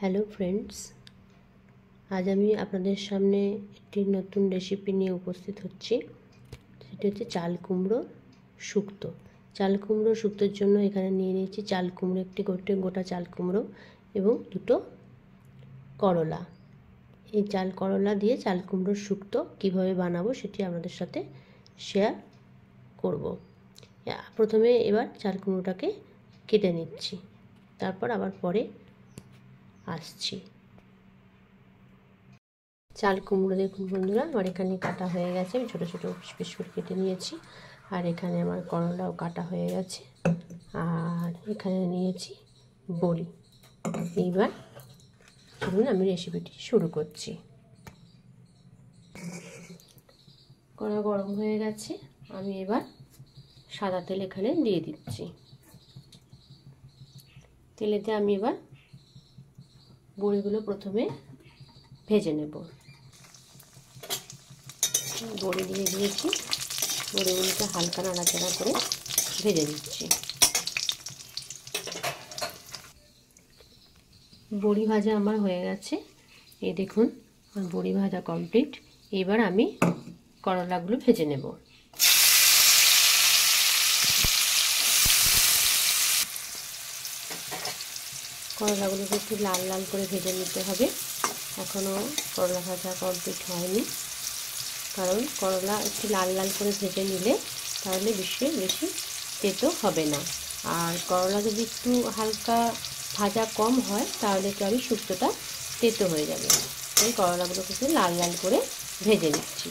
Hello friends, আজ আমি আপনাদের সামনে একটি নতুন রেসিপি নিয়ে উপস্থিত হচ্ছি। সেটি হচ্ছে চাল কুমড়ো শুক্তো। চাল কুমড়ো শুক্তোর জন্য এখানে নিয়ে নিয়েছি চাল কুমড়ো, একটি গোটা চাল কুমড়ো এবং দুটো করলা। এই চাল করলা দিয়ে চাল কুমড়োর শুক্তো কীভাবে বানাবো সেটি আপনাদের সাথে শেয়ার করব। প্রথমে এবার চাল কুমড়োটাকে কেটে নিচ্ছি, তারপর আবার পরে আসছি। চাল কুমড়ো দেখুন বন্ধুরা, আমার এখানে কাটা হয়ে গেছে, আমি ছোটো ছোটো পিস করে কেটে নিয়েছি। আর এখানে আমার করলাও কাটা হয়ে গেছে, আর এখানে নিয়েছি বড়ি। এইবার চলুন আমি রেসিপিটি শুরু করছি। কড়া গরম হয়ে গেছে, আমি এবার সাদা তেল এখানে দিয়ে দিচ্ছি। তেলেতে আমি এবার বড়িগুলো প্রথমে ভেজে নেব। বড়ি দিয়ে দিয়েছি, বড়িগুলোকে হালকা নাড়াচাড়া করে ভেজে নিচ্ছি। বড়ি ভাজা আমার হয়ে গেছে, এই দেখুন আমার বড়ি ভাজা কমপ্লিট। এবার আমি করলাগুলো ভেজে নেব। করলাগুলোকে একটু লাল লাল করে ভেজে নিতে হবে। এখনও করলা ভাজা কমপ্লিট হয়নি, কারণ করলা একটু লাল লাল করে ভেজে নিলে তাহলে বেশি তেতো হবে না। আর করলা যদি একটু হালকা ভাজা কম হয় তাহলে কি আমি শুক্তোটা তেতো হয়ে যাবে। এই করলাগুলোকে একটু লাল লাল করে ভেজে নিচ্ছি।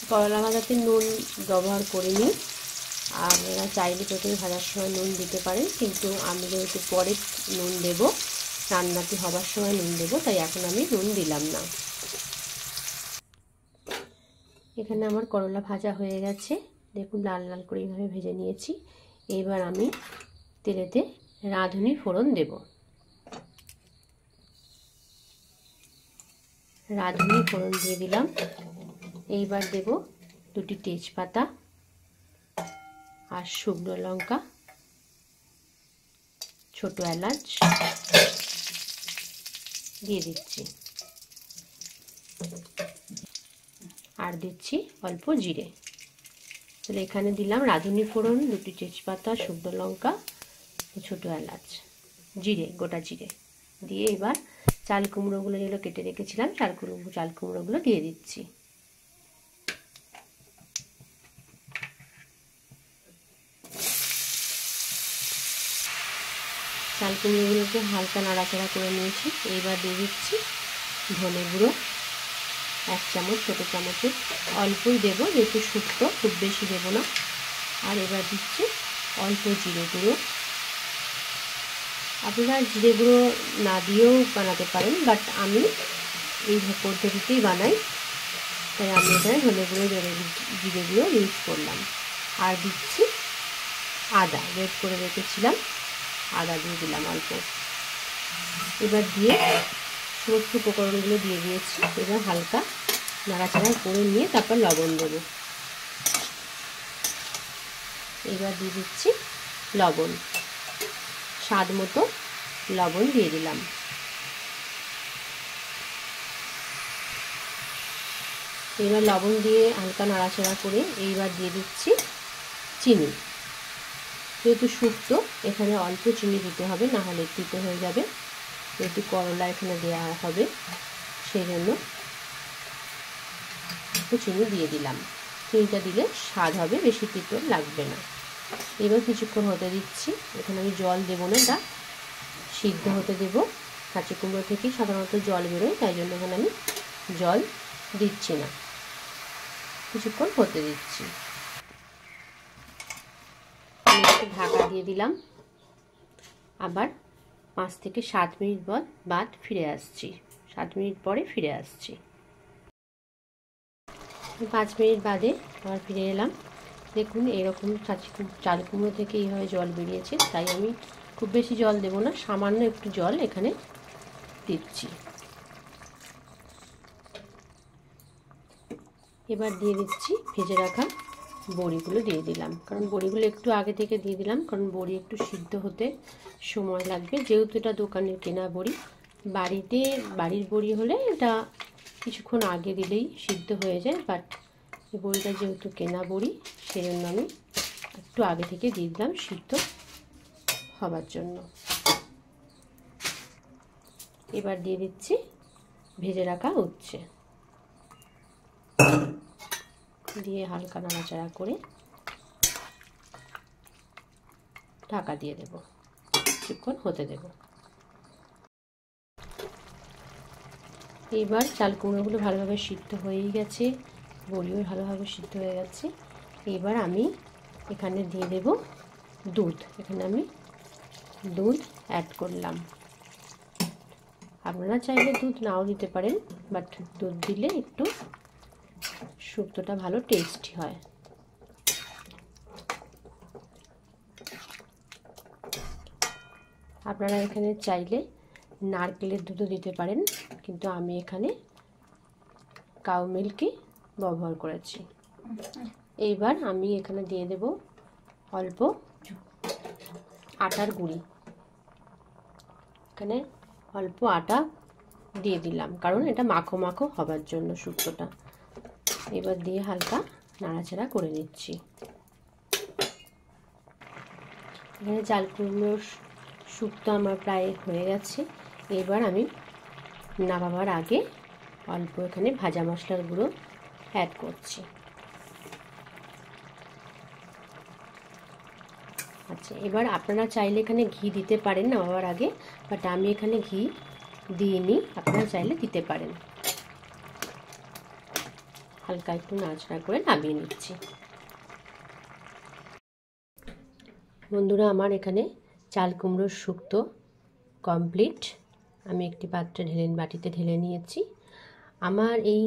করলা ভাজাতে নুন ব্যবহার করিনি, আপনারা চাইলে প্রথমে ভাজার সময় নুন দিতে পারেন, কিন্তু আমি যেহেতু পরে নুন দেব, রান্নাটি হবার সময় নুন দেব, তাই এখন আমি নুন দিলাম না। এখানে আমার করলা ভাজা হয়ে গেছে, দেখুন লাল লাল করে এইভাবে ভেজে নিয়েছি। এবার আমি তেলেতে রাঁধুনি ফোড়ন দেব। রাঁধুনি ফোড়ন দিয়ে দিলাম। এইবার দেব দুটি তেজপাতা আর শুকনো লঙ্কা, ছোট এলাচ দিয়ে দিচ্ছি, আর দিচ্ছি অল্প জিরে। তাহলে এখানে দিলাম রাঁধুনি ফোড়ন, দুটি তেজপাতা, শুকনো লঙ্কা, ছোট এলাচ, জিরে, গোটা জিরে দিয়ে এবার চাল কুমড়োগুলো যেগুলো কেটে রেখেছিলাম চাল কুমড়োগুলো দিয়ে দিচ্ছি। চাল কুমড়োগুলোকে হালকা নাড়াচাড়া করে নিয়েছি। এইবার দিয়ে দিচ্ছি ধনে গুঁড়ো 1 চামচ, ছোটো চামচের অল্পই দেবো, যেহেতু শুক্তো খুব বেশি দেবো না। আর এবার দিচ্ছি অল্প জিরে গুঁড়ো। আপনারা জিরে গুঁড়ো না দিয়েও বানাতে পারেন, বাট আমি এই পদ্ধতিতেই বানাই, তাই আমি এখানে ধনে গুঁড়ো জিরে গুঁড়ো ইউজ করলাম। আর দিচ্ছি আদা, রেড করে রেখেছিলাম, আদা দিয়ে দিলাম অল্প। এবার দিয়ে সমস্ত উপকরণগুলো দিয়ে দিয়েছি। এবার হালকা নাড়াচাড়া করে নিয়ে তারপর লবণ দেবো। এবার দিয়ে দিচ্ছি লবণ, স্বাদ মতো লবণ দিয়ে দিলাম। এবার লবণ দিয়ে হালকা নাড়াচাড়া করে এইবার দিয়ে দিচ্ছি চিনি। যেহেতু শুক্তো এখানে অল্প চিনি দিতে হবে, না হলে তিতো হয়ে যাবে। যেহেতু করলা এখানে দেওয়া হবে, সেই জন্য একটু চিনি দিয়ে দিলাম। চিনিটা দিলে স্বাদ হবে, বেশি তিতো লাগবে না। এবার কিছুক্ষণ হতে দিচ্ছি। এখানে আমি জল দেবো না, এটা সিদ্ধ হতে দেবো। কাঁচা কুমড়ো থেকেই সাধারণত জল বেরোয়, তাই জন্য এখানে আমি জল দিচ্ছি না। কিছুক্ষণ হতে দিচ্ছি। আমি একটু ঢাকা দিয়ে দিলাম। আবার 5 থেকে 7 মিনিট বাদ ফিরে আসছি। 7 মিনিট পরে ফিরে আসছি। 5 মিনিট বাদে আবার ফিরে এলাম। দেখুন এরকম চাল কুমড়ো থেকে এইভাবে জল বেরিয়েছে, তাই আমি খুব বেশি জল দেব না, সামান্য একটু জল এখানে দিচ্ছি। এবার দিয়ে দিচ্ছি ভেজে রাখা বড়িগুলো দিয়ে দিলাম, কারণ বড়িগুলো একটু আগে থেকে দিয়ে দিলাম, কারণ বড়ি একটু সিদ্ধ হতে সময় লাগবে। যেহেতু এটা দোকানের কেনা বড়ি, বাড়ির বড়ি হলে এটা কিছুক্ষণ আগে দিলেই সিদ্ধ হয়ে যায়, বাট এই বড়িটা যেহেতু কেনা বড়ি সেই জন্য আমি একটু আগে থেকে দিয়ে দিলাম সিদ্ধ হবার জন্য। এবার দিয়ে দিচ্ছি ভেজে রাখা উচ্ছে, দিয়ে হালকা নাড়াচাড়া করে ঢাকা দিয়ে দেব, কিছুক্ষণ হতে দেব। এবার চাল কুমড়োগুলো ভালোভাবে সিদ্ধ হয়েই গেছে, বড়িও ভালোভাবে সিদ্ধ হয়ে গেছে। এবার আমি এখানে দিয়ে দেব দুধ। এখানে আমি দুধ অ্যাড করলাম। আপনারা চাইলে দুধ নাও দিতে পারেন, বাট দুধ দিলে একটু শুক্তোটা ভালো টেস্টি হয়। আপনারা এখানে চাইলে নারকেলের দুধও দিতে পারেন, কিন্তু আমি এখানে কাউ মিল্কই ব্যবহার করেছি। এইবার আমি এখানে দিয়ে দেব অল্প আটার গুঁড়ি। এখানে অল্প আটা দিয়ে দিলাম, কারণ এটা মাখো মাখো হবার জন্য শুক্তোটা। এবার দিয়ে হালকা নাড়াচাড়া করে নিচ্ছি। এখানে চাল কুমড়োর শুক্তো আমার প্রায় হয়ে গেছে। এবার আমি নামাবার আগে অল্প এখানে ভাজা মশলার গুঁড়ো অ্যাড করছি। আচ্ছা, এবার আপনারা চাইলে এখানে ঘি দিতে পারেন নামাবার আগে, বাট আমি এখানে ঘি দিইনি, আপনারা চাইলে দিতে পারেন। হালকা একটু নাড়াচাড়া করে নামিয়ে নিচ্ছি। বন্ধুরা, আমার এখানে চাল কুমড়োর শুক্তো কমপ্লিট। আমি একটি পাত্রে বাটিতে ঢেলে নিয়েছি। আমার এই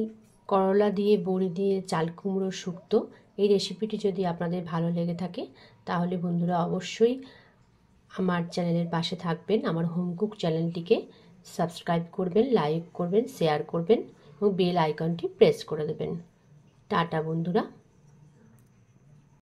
করলা দিয়ে বড়ি দিয়ে চাল কুমড়োর শুক্তো এই রেসিপিটি যদি আপনাদের ভালো লেগে থাকে, তাহলে বন্ধুরা অবশ্যই আমার চ্যানেলের পাশে থাকবেন। আমার হোম কুক চ্যানেলটিকে সাবস্ক্রাইব করবেন, লাইক করবেন, শেয়ার করবেন এবং বেল আইকনটি প্রেস করে দেবেন। টাটা বন্ধুরা।